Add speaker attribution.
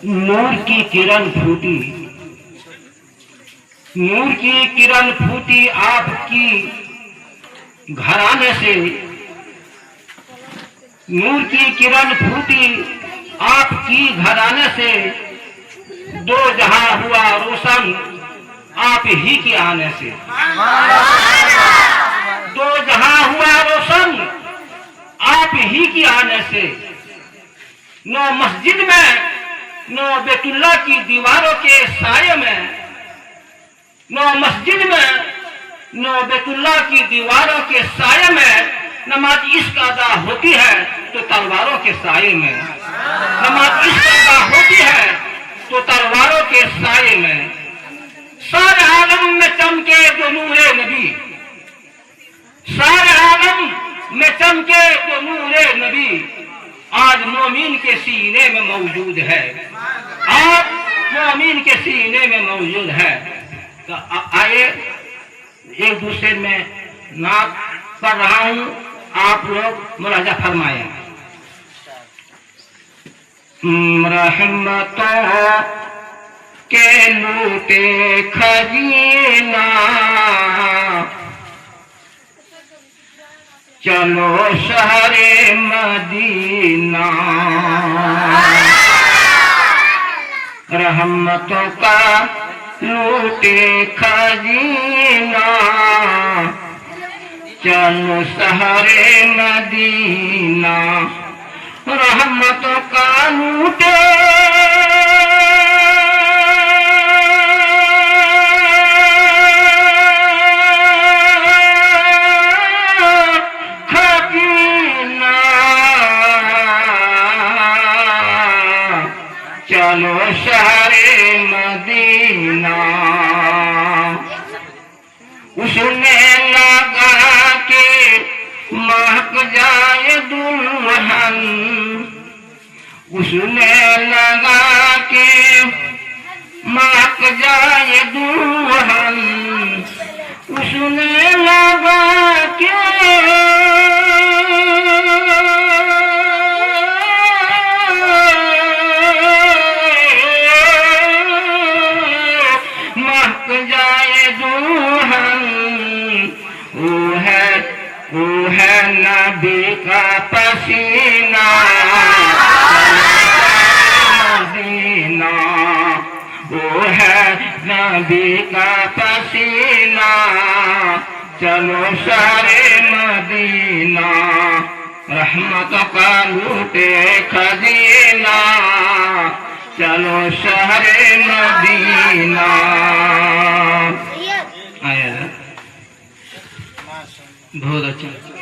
Speaker 1: नूर की किरण फूटी, नूर की किरण फूटी आपकी घराने से, नूर की किरण फूटी आपकी घराने से, दो जहां हुआ रोशन आप ही के आने से। दो जहां हुआ रोशन आप ही के आने से। न मस्जिद में, न बैतुल्लाह की दीवारों के साये में, न मस्जिद में, न बैतुल्लाह की दीवारों के साये में नमाज इश्क अदा होती है तो तलवारों के साये में। नमाज इश्क अदा होती है तो तलवारों के साये में। सारे आलम में चमके जो नूरे नबी, सारे आलम में चमके जो नूरे नबी आज मोमिन के सीने में मौजूद है। आज मोमिन के सीने में मौजूद है। तो आइए एक दूसरे में नात पढ़ रहा हूं, आप लोग मुलाजा फरमाएं। रहमतों के लूटे खजीना, चलो शहरे मदीना। रहमतों का लूटे खजीना, चलो शहरे मदीना। रहमतों का लूटे खजीना, चलो शहरे मदीना। उसने लगा के महक जाए दुल्हन, उसने लगा के महक जाए दुल्हन, उसने लगा के महक जाए दुल्हन। वो है नबी का पसीना मदीना। वो है नबी का पसीना, चलो सारे मदीना। रहमत का लूटे खजीना, चलो शहरे मदीना। आया बहुत अच्छा।